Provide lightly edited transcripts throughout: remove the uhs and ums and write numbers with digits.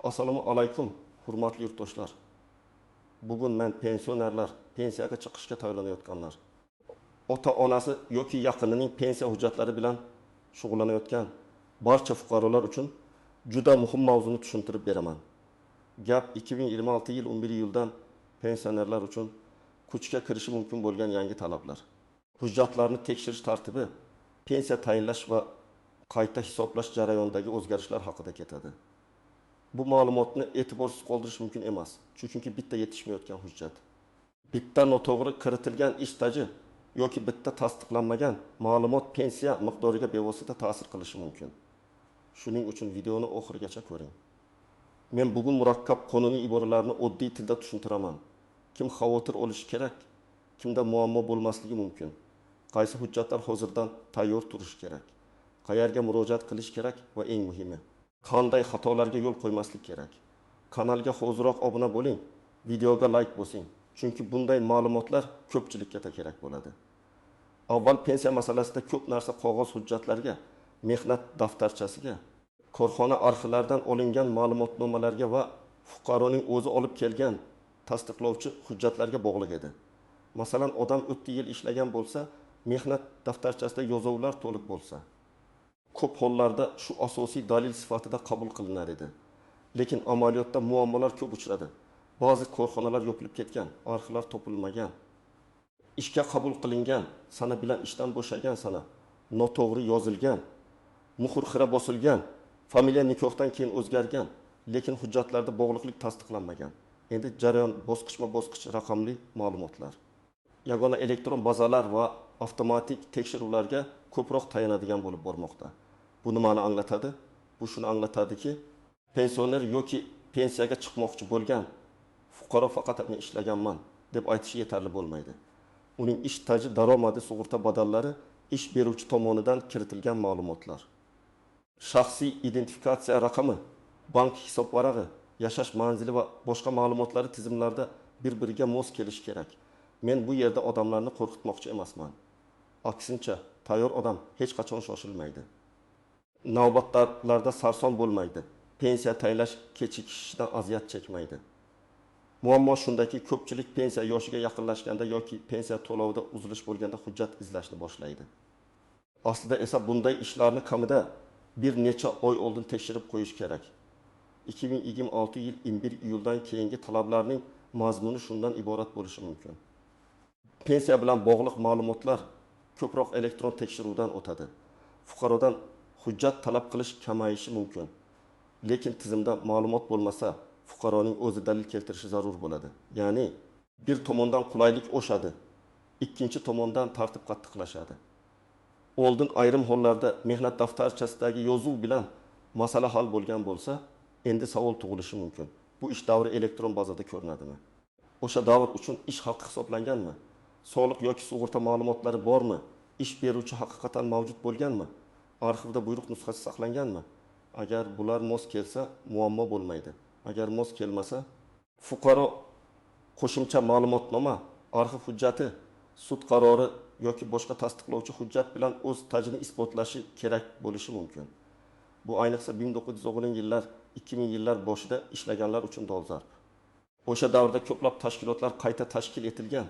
Assalomu alaykum, hurmatli yurtdoshlar. Bugun men pensionerlar, pensiyaga chiqishga tayyorlanayotganlar, ota-onasi yoki yaqinining pensiya hujjatlari bilan shug'ullanayotgan barcha fuqarolar uchun juda muhim mavzuni tushuntirib beraman. Gap 2026 yil 11 iyuldan pensionerlar uchun kuchga kirishi mumkin bo'lgan yangi talablar. Hujjatlarni tekshirish tartibi, pensiya tayinlash va qayta hisoblash jarayonidagi o'zgarishlar haqida ketadi. Bu ma'lumotni e'tiborsiz qoldirish mumkin emas, chunki bitta yetishmayotgan hujjat, bitta noto'g'ri kiritilgan ish staji yoki bitta tasdiqlanmagan ma'lumot pensiya miqdoriga bevosita ta'sir qilishi mumkin. Shuning uchun videoni oxirigacha ko'ring. Men bugun murakkab qonuniy iboralarni oddiy tilda tushuntiraman. Kim xavotir olishi kerak, kimda muammo bo'lmasligi mumkin. Qaysi hujjatlar hozirdan tayyor turishi kerak, qayerga murojaat qilish kerak va eng muhimi, qanday xatolarga yo'l qo'ymaslik kerak. Kanalga hoziroq obuna bo'ling, videoga like bosing, chunki bunday ma'lumotlar ko'pchilikka kerak bo'ladi. Avval pensiya masalasida ko'p narsa qog'oz hujjatlarga, mehnat daftarchasiga, korxona arxivlaridan olingan ma'lumotnomalarga va fuqaroning o'zi olib kelgan tasdiqlovchi hujjatlarga bog'liq edi. Masalan, odam 30 yil ishlagan bo'lsa, mehnat daftarchasida yozuvlar to'liq bo'lsa, ko'p hollarda shu asosiy dalil sifatida qabul qilinar edi. Lekin amaliyotda muammolar ko'p uchradi. Ba'zi korxonalar yopilib ketgan, arxivlar topilmagan, ishga qabul qilingan sana bilan ishdan bo'shagan sana noto'g'ri yozilgan, muhr xira bosilgan, familiya nikohdan keyin o'zgargan, lekin hujjatlarda bog'liqlik tasdiqlanmagan. Endi jarayon bosqichma-bosqich raqamli ma'lumotlar. Yagona elektron bazalar va avtomatik tekshiruvlarga ko'proq tayanadigan bo'lib bormoqda. Bu nimani anglatadi? Bu shuni anglatadiki, pensioner yoki pensiyaga chiqmoqchi bo'lgan fuqaro faqat men ishlaganman deb aytishi yetarli bo'lmaydi. Uning ish staji, daromadi, sug'urta badallari, ish beruvchi tomonidan kiritilgan ma'lumotlar, shaxsiy identifikatsiya raqami, bank hisob varag'i, yashash manzili va boshqa ma'lumotlari tizimlarda bir-biriga mos kelishi kerak. Men bu yerda odamlarni qo'rqitmoqchi emasman. Aksincha, tayyor odam hech qachon shoshilmaydi. Navbatlarda sarson bo'lmaydi. Pensiya tayinlash kechikishidan aziyat chekmaydi. Muammo shundaki, ko'pchilik pensiya yoshiga yaqinlashganda yoki pensiya to'lovida uzilish bo'lganda hujjat izlashni boshlaydi. Aslida esa bunday ishlarni kamida bir necha oy oldin tekshirib qo'yish kerak. 2026 yil 11 iyuldan keyingi talablarning mazmuni shundan iborat bo'lishi mumkin. Pensiya bilan bog'liq ma'lumotlar ko'proq elektron tekshiruvdan o'tadi. Fuqarodan hujjat talab qilish kamayishi mumkin. Lekin tizimda ma'lumot bo'lmasa, fuqaroning o'zi dalil keltirishi zarur bo'ladi. Ya'ni bir tomondan qulaylik oshadi, ikkinchi tomondan tartib qattiqlashadi. Oldin ayrim hollarda mehnat daftarchasidagi yozuv bilan masala hal bo'lgan bo'lsa, endi savol tug'ilishi mumkin. Bu ish davri elektron bazada ko'rinadimi? O'sha davr uchun ish haqi hisoblanganmi? Soliq yoki sug'urta ma'lumotlari bormi? Ish beruvchi haqiqatan mavjud bo'lganmi? Arxivda buyruq nusxasi saqlanganmi? Agar bular mos kelsa, muammo bo'lmaydi. Agar mos kelmasa, fuqaro qo'shimcha ma'lumotnoma, arxiv hujjati, sud qarori yoki boshqa tasdiqlovchi hujjat bilan o'z stajini isbotlashi kerak bo'lishi mumkin. Bu ayniqsa 1990 yillar, 2000 yillar boshida ishlaganlar uchun dolzarb. O'sha davrda ko'plab tashkilotlar qayta tashkil etilgan,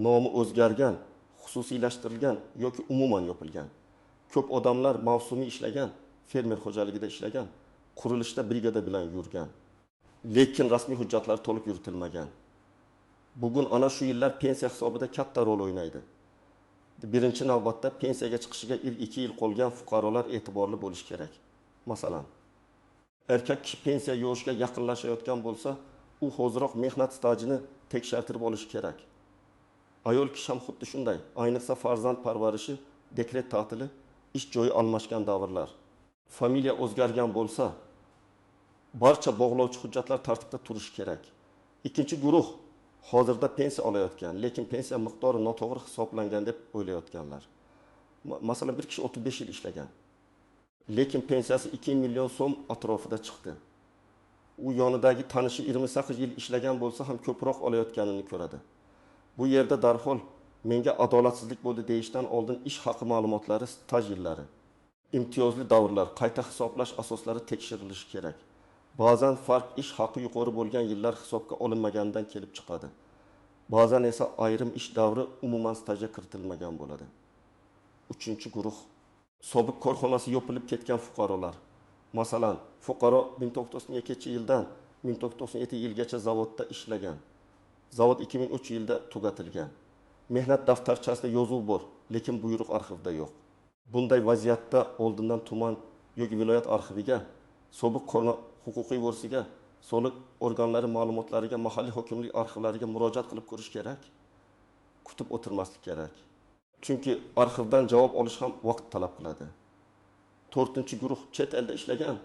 nomi o'zgargan, xususiylashtirilgan yoki umuman yopilgan. Ko'p odamlar mavsumiy ishlagan, fermer xo'jaligida ishlagan, qurilishda brigada bilan yurgan. Lekin rasmiy hujjatlar to'liq yuritilmagan. Bugun ana shu yillar pensiya hisobida katta rol o'ynaydi. Birinchi navbatda pensiyaga chiqishiga 2 yil qolgan fuqarolar e'tiborli bo'lishi kerak. Masalan, erkak kishi pensiya yoshiga yaqinlashayotgan bo'lsa, u hoziroq mehnat stajini tekshirtirib olishi kerak. Ayol kishi ham xuddi shunday. Ayniqsa farzand parvarishi, dekret ta'tili, ish joyi almashgan davrlar. Familiya o'zgargan bo'lsa, barcha bog'lovchi hujjatlar tartibda turishi kerak. Ikkinchi guruh hozirda pensiya olayotgan, lekin pensiya miqdori noto'g'ri hisoblangan deb o'ylayotganlar. Masalan, bir kishi 35 yil ishlagan, lekin pensiyasi 2 million so'm atrofida chiqdi. U yonidagi tanishi 28 yil ishlagan bo'lsa ham ko'proq olayotganini ko'radi. Bu yerda darhol menga adolatsizlik bo'ldi deyishdan oldin ish haqi ma'lumotlari, staj yillari, imtiyozli davrlar, qayta hisoblash asoslari tekshirilishi kerak. Ba'zan farq ish haqi yuqori bo'lgan yillar hisobga olinmaganidan kelib chiqadi. Ba'zan esa ayrim ish davri umuman stajga kiritilmagan bo'ladi. 3-guruh sobiq korxonasi yopilib ketgan fuqarolar. Masalan, fuqaro 1992-yildan 1997-yilgacha zavodda ishlagan. Zavod 2003 yilda tugatilgan. Mehnat daftarchasida yozuv bor, lekin buyruq arxivda yo'q. Bunday vaziyatda oldindan tuman yoki viloyat arxiviga, sobiq huquqiy bo'lsiga, soliq organlari ma'lumotlariga, mahalliy hokimlik arxivlariga murojaat qilib ko'rish kerak. Kutib o'tirmaslik kerak. Chunki arxivdan javob olish ham vaqt talab qiladi. 4-guruh chet elda ishlagan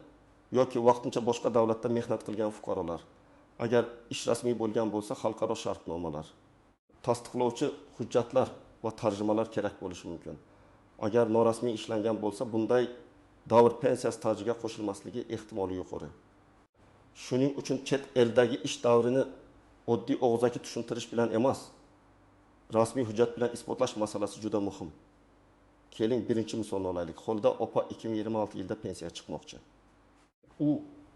yoki vaqtincha boshqa davlatda mehnat qilgan fuqarolar. Agar ish rasmiy bo'lgan bo'lsa, xalqaro shartnomalar, tasdiqlovchi hujjatlar va tarjimalar kerak bo'lishi mumkin. Agar norasmiy ishlangan bo'lsa, bunday davr pensiya stajiga qo'shilmasligi ehtimoli yuqori. Shuning uchun chet eldagi ish davrini oddiy og'zaki tushuntirish bilan emas, rasmiy hujjat bilan isbotlash masalasi juda muhim. Keling, birinchi misolni olaylik. Xolda opa 2026 yilda pensiya chiqmoqchi. U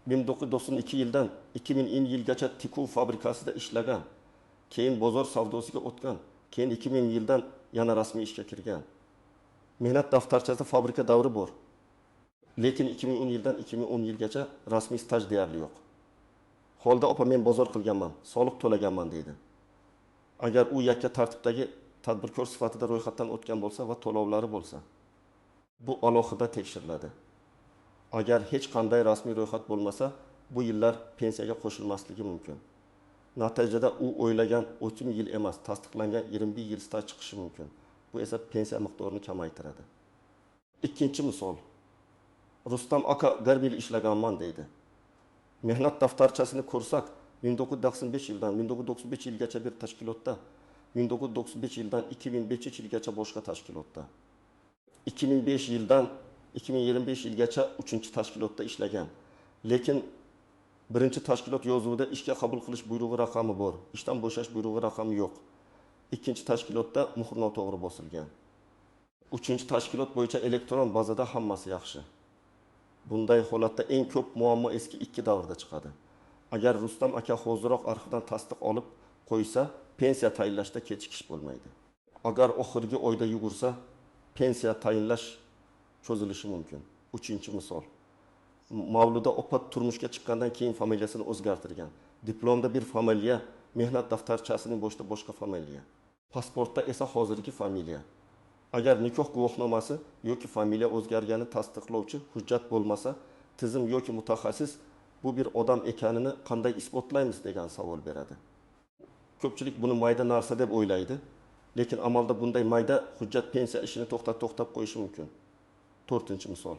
1992 yildan 2000 yilgacha tikuv fabrikasida ishlagan, keyin bozor savdosiga o'tgan, keyin 2000 yildan yana rasmiy ishga kirgan. Mehnat daftarchasida fabrika davri bor. Lekin 2010 yildan 2010 yilgacha rasmiy staj deyarli yo'q. Xolda opa men bozor qilganman, soliq to'laganman deydi. Agar u yakka tartibdagi tadbirkor sifatida ro'yxatdan o'tgan bo'lsa va to'lovlari bo'lsa, bu alohida tekshiriladi. Agar hech qanday rasmiy ro'yxat bo'lmasa, bu yillar pensiyaga qo'shilmasligi mumkin. Natijada u o'ylagan 30 yil emas, tasdiqlangan 21 yil staj chiqishi mumkin. Bu esa pensiya miqdorini kamaytiradi. Ikkinchi misol. Rustam aka garbiy ishlaganman deydi. Mehnat daftarchasini ko'rsak, 1995 yildan 1995 yilgacha bir tashkilotda, 1995 yildan 2005 yilgacha boshqa tashkilotda, 2005 yildan 2025 yilgacha 3-tashkilotda ishlagan. Lekin birinchi tashkilot yozuvida ishga qabul qilish buyrug'i raqami bor, ishdan bo'shash buyrug'i raqami yo'q. Ikkinchi tashkilotda muhr noto'g'ri bosilgan. 3-tashkilot bo'yicha elektron bazada hammasi yaxshi. Bunday holatda eng ko'p muammo eski 2 davrda chiqadi. Agar Rustam aka hoziroq arxivdan tasdiq olib qo'ysa, pensiya tayinlashda kechikish bo'lmaydi. Agar oxirgi oyda yugursa, pensiya tayinlash cho'zilishi mumkin. 3-misol. Mavluda opa turmushga chiqqandan keyin familiyasini o'zgartirgan. Diplomda bir familiya, mehnat daftarchasining boshida boshqa familiya. Pasportda esa hozirgi familiya. Agar nikoh guvohnomasi yoki familiya o'zgargani tasdiqlovchi hujjat bo'lmasa, tizim yoki mutaxassis bu bir odam ekanini qanday isbotlaymiz degan savol beradi. Ko'pchilik buni mayda narsa deb o'ylaydi, lekin amalda bunday mayda hujjat pensiya ishini to'xtab qo'yishi mumkin. 4-misol.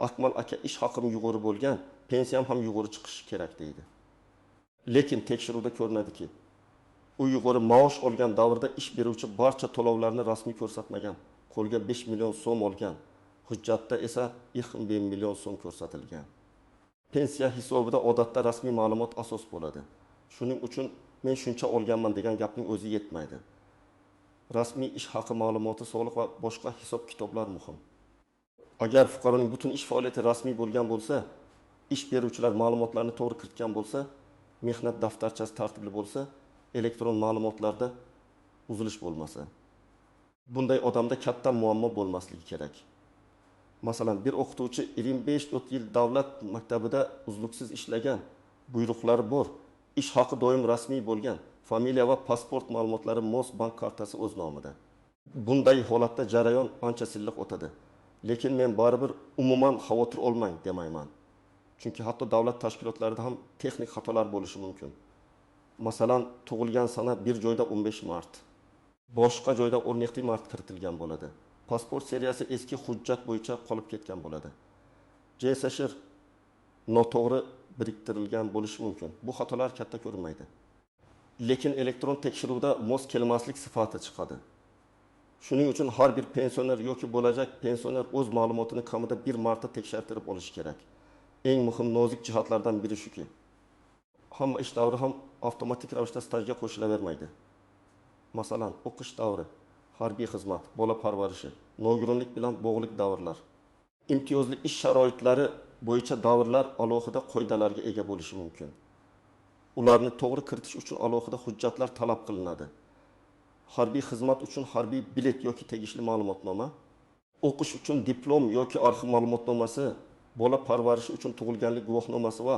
Akmal aka ish haqim yuqori bo'lgan, pensiyam ham yuqori chiqishi kerak deydi. Lekin tekshiruvda ko'rinadiki, u yuqori maosh olgan davrda ish beruvchi barcha to'lovlarni rasmiy ko'rsatmagan. Qo'lga 5 million so'm olgan. Hujjatda esa 2 million so'm ko'rsatilgan. Pensiya hisobida odatda rasmiy ma'lumot asos bo'ladi. Shuning uchun men shuncha olganman degan gapning o'zi yetmaydi. Rasmiy ish haqi ma'lumoti, soliq va boshqa hisob-kitoblar muhim. Agar fuqaroning butun ish faoliyati rasmiy bo'lgan bo'lsa, ish beruvchilar ma'lumotlarni to'g'ri kiritgan bo'lsa, mehnat daftarchasi tartibli bo'lsa, elektron ma'lumotlarda uzilish bo'lmasa, bunday odamda katta muammo bo'lmasligi kerak. Masalan, bir o'qituvchi 25-30 yil davlat maktabida uzluksiz ishlagan, buyruqlari bor, ish haqi doim rasmiy bo'lgan, familiya va pasport ma'lumotlari mos, bank kartasi o'z nomida. Bunday holatda jarayon ancha silliq o'tadi. Lekin men baribir umuman xavotir olmang demayman. Chunki hatto davlat tashkilotlarida ham texnik xatolar bo'lishi mumkin. Masalan, tug'ilgan sana bir joyda 15 mart, boshqa joyda 17 mart kiritilgan bo'ladi. Pasport seriyasi eski hujjat bo'yicha qolib ketgan bo'ladi. JSHR noto'g'ri biriktirilgan bo'lishi mumkin. Bu xatolar katta ko'rinmaydi. Lekin elektron tekshiruvda mos kelmaslik sifati chiqadi. Shuning uchun har bir pensioner yoki bo'lajak pensioner o'z ma'lumotini kamida bir marta tekshirtirib olishi kerak. Eng muhim nozik jihatlardan biri shuki, hamma ish davri ham avtomatik ravishda stajga qo'shilavermaydi. Masalan, o'qish davri, harbiy xizmat, bola parvarishi, nogironlik bilan bog'liq davrlar, imtiyozli ish sharoitlari bo'yicha davrlar alohida qoidalarga ega bo'lishi mumkin. Ularni to'g'ri kiritish uchun alohida hujjatlar talab qilinadi. Harbiy xizmat uchun harbiy bilet yoki tegishli ma'lumotnoma, o'qish uchun diplom yoki arxiv ma'lumotnomasi, bola parvarishi uchun tug'ilganlik guvohnomasi va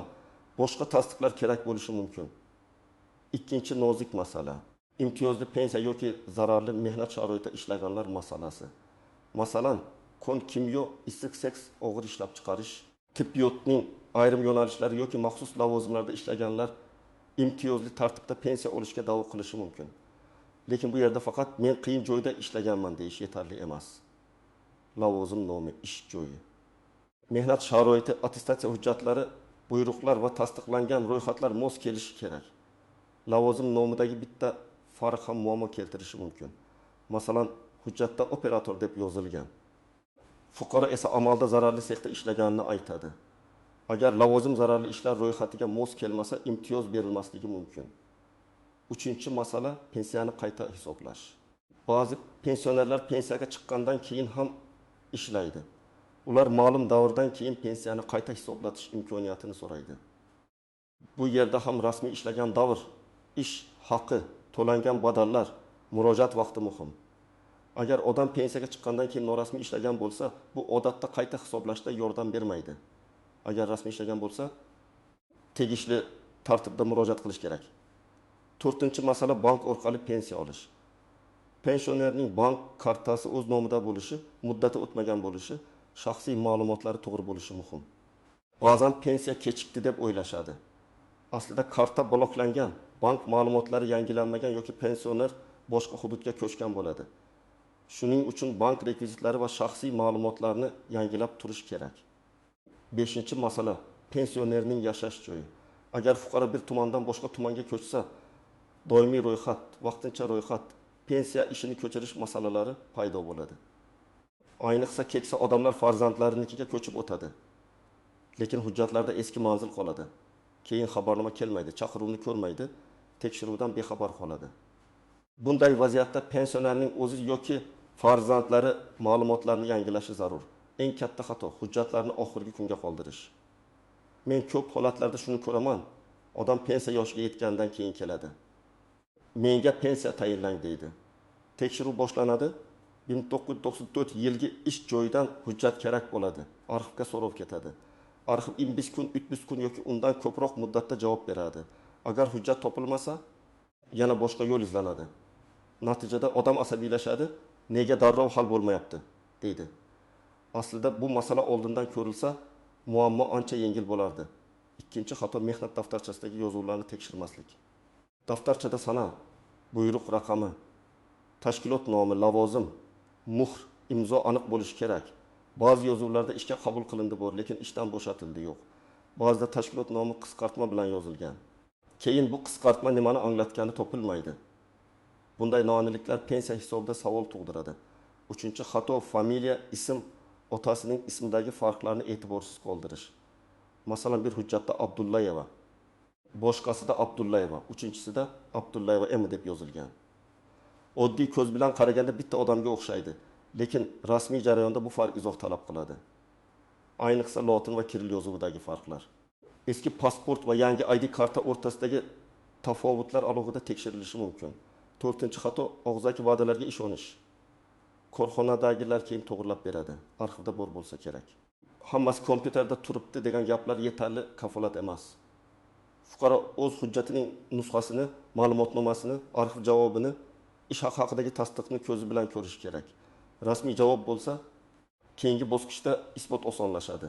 boshqa tasdiqlar kerak bo'lishi mumkin. Ikkinchi nozik masala: imtiyozli pensiya yoki zararli mehnat sharoitida ishlaganlar masalasi. Masalan, kon kimyo, issiq seks, og'ir ishlab chiqarish, tibbiyotning ayrim yo'nalishlari yoki maxsus lavozimlarda ishlaganlar imtiyozli tartibda pensiya olishga da'vo qilishi mumkin. Lekin bu yerda faqat men qiyin joyda ishlaganman deyish yetarli emas. Lavozim nomi, ish joyi. Mehnat sharoiti attestatsiya hujjatlari, buyruqlar va tasdiqlangan ro'yxatlar mos kelishi kerak. Lavozim nomidagi bitta farq ham muammo keltirishi mumkin. Masalan, hujjatda operator deb yozilgan. Fuqaro esa amalda zararli sexda ishlaganini aytadi. Agar lavozim zararli ishlar ro'yxatiga mos kelmasa, imtiyoz berilmasligi mumkin. Uchinchi masala: pensiyani qayta hisoblash. Ba'zi pensionerlar pensiyaga chiqqandan keyin ham ishlaydi. Ular ma'lum davrdan keyin pensiyani qayta hisoblatish imkoniyatini so'raydi. Bu yerda ham rasmiy ishlagan davr, ish haqi, to'langan badallar, murojaat vaqti muhim. Agar odam pensiyaga chiqqandan keyin norasmiy ishlagan bo'lsa, bu odatda qayta hisoblashda yordam bermaydi. Agar rasmiy ishlagan bo'lsa, tegishli tartibda murojaat qilish kerak. To'rtinchi masala: bank orqali pensiya olish. Pensionerning bank kartasi o'z nomida bo'lishi, muddati o'tmagan bo'lishi, shaxsiy ma'lumotlari to'g'ri bo'lishi muhim. Ba'zan pensiya kechikdi deb o'ylashadi. Aslida karta bloklangan, bank ma'lumotlari yangilanmagan yoki pensioner boshqa hududga ko'chgan bo'ladi. Shuning uchun bank rekvizitlari va shaxsiy ma'lumotlarni yangilab turish kerak. Beshinchi masala: pensionerning yashash joyi. Agar fuqaro bir tumandan boshqa tumanga ko'chsa, doimiy ro'yxat, vaqtincha ro'yxat, pensiya ishini ko'chirish masalalari paydo bo'ladi. Ayniqsa keksa odamlar farzandlarininkiga ko'chib o'tadi. Lekin hujjatlarda eski manzil qoladi. Keyin xabarnoma kelmaydi, chaqiruvni ko'rmaydi, tekshiruvdan bexabar qoladi. Bunday vaziyatda pensionerning o'zi yoki farzandlari ma'lumotlarni yangilashi zarur. Eng katta xato hujjatlarni oxirgi kunga qoldirish. Men ko'p holatlarda shuni ko'raman. Odam pensiya yoshiga yetgandan keyin keladi. Menga pensiya tayinlang deydi. Tekshiruv boshlanadi. 1994 yilgi ish joyidan hujjat kerak bo'ladi. Arxivga so'rov ketadi. Arxiv 25 kun, 30 kun yoki undan ko'proq muddatda javob beradi. Agar hujjat topilmasa, yana boshqa yo'l izlanadi. Natijada odam asabiylashadi, nega darrov hal bo'lmayapti deydi. Aslida bu masala oldindan ko'rilsa, muammo ancha yengil bo'lardi. Ikkinchi xato: mehnat daftarchasidagi yozuvlarni tekshirmaslik. Daftarchada sana, buyruq raqami, tashkilot nomi, lavozim, muhr, imzo aniq bo'lishi kerak. Ba'zi yozuvlarda ishga qabul qilindi bor, lekin ishdan bo'shatildi yo'q. Ba'zida tashkilot nomi qisqartma bilan yozilgan. Keyin bu qisqartma nimani anglatgani topilmaydi. Bunday noaniqliklar pensiya hisobida savol tug'diradi. Uchinchi xato: familiya, ism, otasining ismidagi farqlarni e'tiborsiz qoldirish. Masalan, bir hujjatda Abdullayeva, boshqasida Abdullayeva, uchinchisida Abdullayeva M deb yozilgan. Oddiy ko'z bilan qaraganda bitta odamga o'xshaydi, lekin rasmiy jarayonda bu farq izoh talab qiladi. Ayniqsa lotin va kirill yozuvidagi farqlar. Eski pasport va yangi ID karta o'rtasidagi tafovutlar alohida tekshirilishi mumkin. To'rtinchi xato: og'zaki va'dalarga ishonish. Korxonadagilar keyin to'g'rilab beradi. Arxivda bor bo'lsa kerak. Hammasi kompyuterda turibdi degan gaplar yetarli kafolat emas. Fuqaro o'z hujjatining nusxasini, ma'lumotnomasini, arxiv javobini, ish haqi haqidagi tasdiqni ko'zi bilan ko'rish kerak. Rasmiy javob bo'lsa, keyingi bosqichda isbot osonlashadi.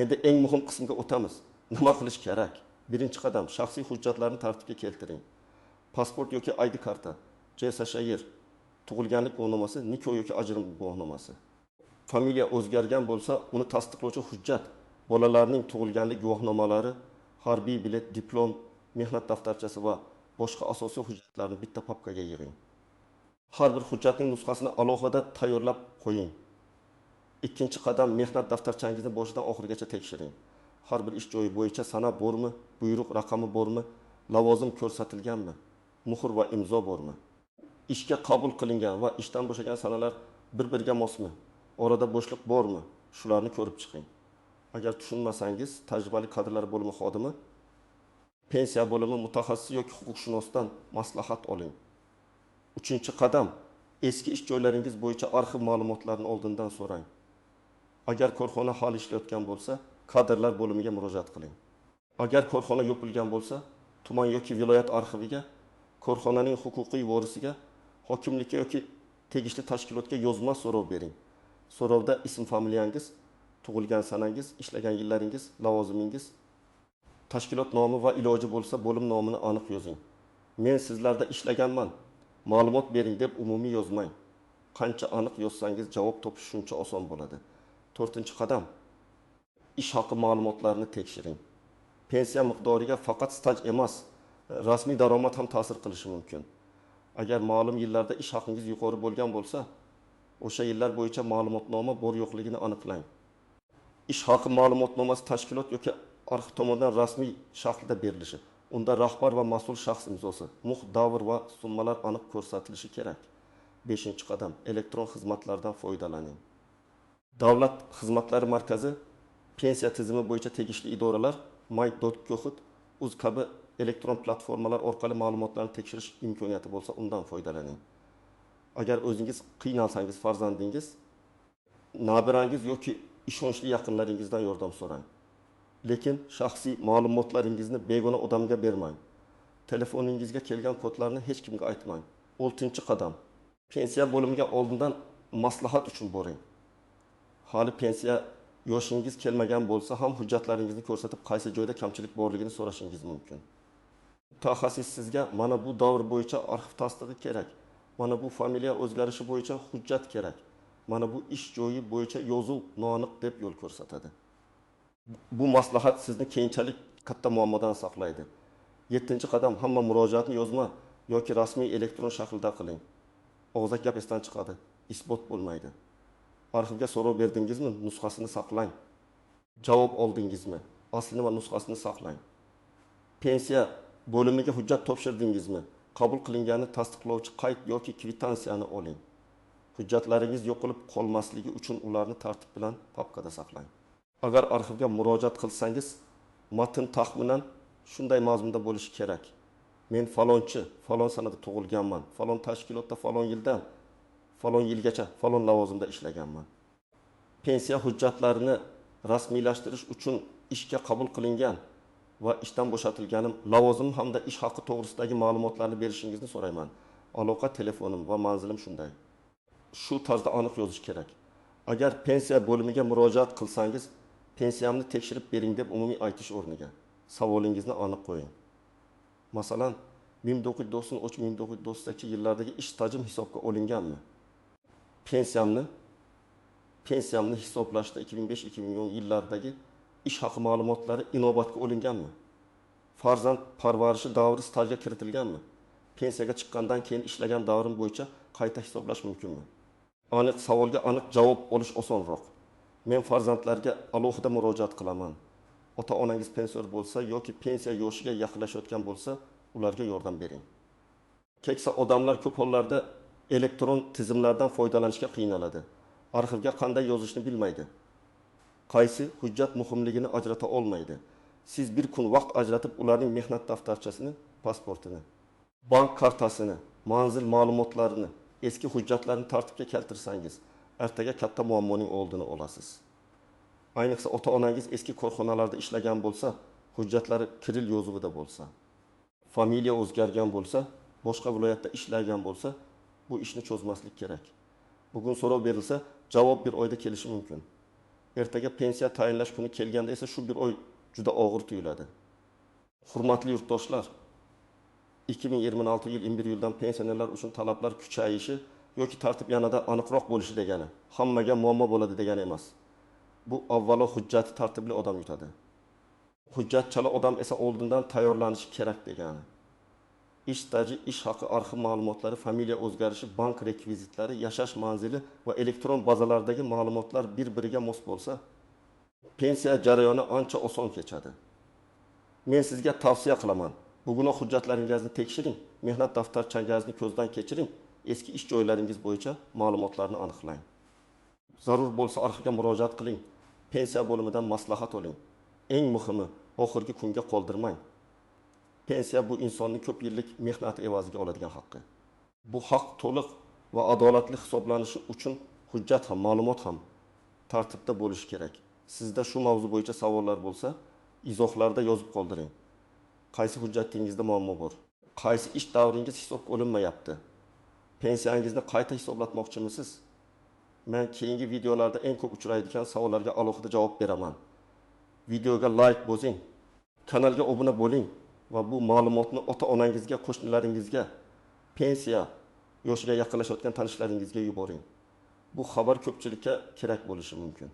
Endi eng muhim qismga o'tamiz. Nima qilish kerak? Birinchi qadam: shaxsiy hujjatlarni tartibga keltiring. Pasport yoki ID karta, JSSHR, tug'ilganlik guvohnomasi, nikoh yoki ajrim guvohnomasi. Familiya o'zgargan bo'lsa, uni tasdiqlovchi hujjat, bolalarning tug'ilganlik guvohnomalari, harbiy bilet, diplom, mehnat daftarchasi va boshqa asosiy hujjatlarni bitta papkaga yig'ing. Har bir hujjatning nusxasini alohida tayyorlab qo'ying. Ikkinchi qadam: mehnat daftarchangizni boshidan oxirigacha tekshiring. Har bir ish joyi bo'yicha sana bormi, buyruq raqami bormi, lavozim ko'rsatilganmi, muhr va imzo bormi? Ishga qabul qilingan va ishdan bo'shagan sanalar bir-biriga mosmi? Orada bo'shliq bormi? Shularni ko'rib chiqing. Agar tushunmasangiz, tajribali kadrlar bo'limi xodimi, pensiya bo'limi mutaxassisi yoki huquqshunosdan maslahat oling. 3-qadam, eski ish joylaringiz bo'yicha arxiv ma'lumotlarini oldindan so'rang. Agar korxona hali ishlayotgan bo'lsa, kadrlar bo'limiga murojaat qiling. Agar korxona yopilgan bo'lsa, tuman yoki viloyat arxiviga, korxonaning huquqiy vorisiga, hokimlikka yoki tegishli tashkilotga yozma so'rov bering. So'rovda ism familiyangiz, tug'ilgan sanangiz, ishlagan yillaringiz, lavozimingiz, tashkilot nomi va iloji bo'lsa bo'lim nomini aniq yozing. Men sizlarda ishlaganman, ma'lumot bering deb umumiy yozmang. Qancha aniq yozsangiz javob topish shuncha oson bo'ladi. 4-qadam, ish haqi ma'lumotlarini tekshiring. Pensiya miqdoriga faqat staj emas, rasmiy daromad ham ta'sir qilishi mumkin. Agar ma'lum yillarda ish haqingiz yuqori bo'lgan bo'lsa, o'sha yillar bo'yicha ma'lumotnoma bor yo'qligini aniqlang. Ish haqi ma'lumotnomasi tashkilot yoki arxiv tomonidan rasmiy shaklda berilishi. Unda rahbar va mas'ul shaxs imzosi, davr va summalar aniq ko'rsatilishi kerak. 5-qadam, elektron xizmatlardan foydalaning. Davlat xizmatlari markazi, pensiya tizimi bo'yicha tegishli idoralar, my.ko'hit, uz kabi elektron platformalar orqali ma'lumotlarni tekshirish imkoniyati bo'lsa, undan foydalaning. Agar o'zingiz qiynalsangiz, farzandingiz, nabirangiz yoki ishonchli yaqinlaringizdan yordam so'rang. Lekin shaxsiy ma'lumotlaringizni begona odamga bermang. Telefoningizga kelgan kodlarni hech kimga aytmang. 6-qadam, pensiya bo'limiga oldindan maslahat uchun boring. Hali pensiya yoshingiz kelmagan bo'lsa ham hujjatlaringizni ko'rsatib, qaysi joyda kamchilik borligini so'rashingiz mumkin. Mutaxassis sizga mana bu davr bo'yicha arxiv tasdig'i kerak, mana bu familiya o'zgarishi bo'yicha hujjat kerak, mana bu ish joyi bo'yicha yozuv noaniq deb yo'l ko'rsatadi. Bu maslahat sizni keyinchalik katta muammodan saqlaydi. 7-qadam, hamma murojaatni yozma yoki rasmiy elektron shaklda qiling. Og'zaki gap esdan chiqadi, isbot bo'lmaydi. Arxivga so'rov berdingizmi, nusxasini saqlang. Javob oldingizmi, aslini va nusxasini saqlang. Pensiya bo'limiga hujjat topshirdingizmi, qabul qilinganini tasdiqlovchi qayd yoki kvitansiyani oling. Hujjatlaringiz yo'qolib qolmasligi uchun ularni tartib bilan papkada saqlang. Agar arxivga murojaat qilsangiz, matn taxminan shunday mazmunda bo'lishi kerak. Men falonchi, falon sanada tug'ilganman, falon tashkilotda falon yildan falon yilgacha falon lavozimda ishlaganman. Pensiya hujjatlarini rasmiylashtirish uchun ishga qabul qilingan va ishdan bo'shatilganim, lavozim hamda ish haqi to'g'risidagi ma'lumotlarni berishingizni so'rayman. Aloqa telefonim va manzilim shunday. Shu tarzda aniq yozish kerak. Agar pensiya bo'limiga murojaat qilsangiz, pensiyamni tekshirib bering deb umumiy aytish o'rniga savolingizni aniq qo'ying. Masalan, 1993-1998 yillardagi ish stajim hisobga olinganmi? Pensiyamni hisoblashda 2005-2010 yillardagi ish haqi ma'lumotlari inobatga olinganmi? Farzand parvarishi davri stajga kiritilganmi? Pensiyaga chiqqandan keyin ishlagan davrim bo'yicha qayta hisoblash mumkinmi? Aniq savolga aniq javob olish osonroq. Men farzandlarga alohida murojaat qilaman. Ota-onangiz pensioner bo'lsa yoki pensiya yoshiga yaqinlashayotgan bo'lsa, ularga yordam bering. Keksa odamlar ko'p hollarda elektron tizimlardan foydalanishga qiynaladi. Arxivga qanday yozishni bilmaydi. Qaysi hujjat muhimligini ajrata olmaydi. Siz bir kun vaqt ajratib ularning mehnat daftarchasini, pasportini, bank kartasini, manzil ma'lumotlarini, eski hujjatlarni tartibga keltirsangiz, ertaga katta muammoning oldini olasiz. Ayniqsa ota-onangiz eski korxonalarda ishlagan bo'lsa, hujjatlari kiril yozuvida bo'lsa, familiya o'zgargan bo'lsa, boshqa viloyatda ishlagan bo'lsa, bu ishni cho'zmaslik kerak. Bugun so'rov berilsa, javob bir oyda kelishi mumkin. Ertaga pensiya tayinlash kuni kelganda esa shu bir oy juda og'ir tuyuladi. Hurmatli yurtdoshlar, 2026 yil 11 yildan pensionerlar uchun talablar kuchayishi yoki tartib yanada aniqroq bo'lishi degani, hammaga muammo bo'ladi degani emas. Bu avvalo hujjati tartibli odam yutadi. Hujjatchala odam esa oldindan tayyorlanishi kerak degani. Ish staji, ish haqi arxiv ma'lumotlari, familiya o'zgarishi, bank rekvizitlari, yashash manzili va elektron bazalardagi ma'lumotlar bir-biriga mos bo'lsa, pensiya jarayoni ancha oson kechadi. Men sizga tavsiya qilaman. Bugunoq hujjatlaringizni tekshiring, mehnat daftarchangizni ko'zdan kechiring, eski ish joylaringiz bo'yicha ma'lumotlarni aniqlang. Zarur bo'lsa arxivga murojaat qiling. pensiya bo'limidan maslahat oling. Eng muhimi, oxirgi kunga qoldirmang. Pensiya bu insonning ko'p yillik mehnati evaziga oladigan haqqi. Bu haq to'liq va adolatli hisoblanishi uchun hujjat ham, ma'lumot ham tartibda bo'lishi kerak. Sizda shu mavzu bo'yicha savollar bo'lsa, izohlarda yozib qoldiring. Qaysi hujjatingizda muammo bor? Qaysi ish davringiz hisobga olinmayapti? Pensiyangizni qayta hisoblatmoqchimisiz? Men keyingi videolarda eng ko'p uchraydigan savollarga alohida javob beraman. Videoga like bosing, kanalga obuna bo'ling va bu ma'lumotni ota-onangizga, qo'shnilaringizga, pensiya yoshiga yaqinlashayotgan tanishlaringizga yuboring. Bu xabar ko'pchilikka kerak bo'lishi mumkin.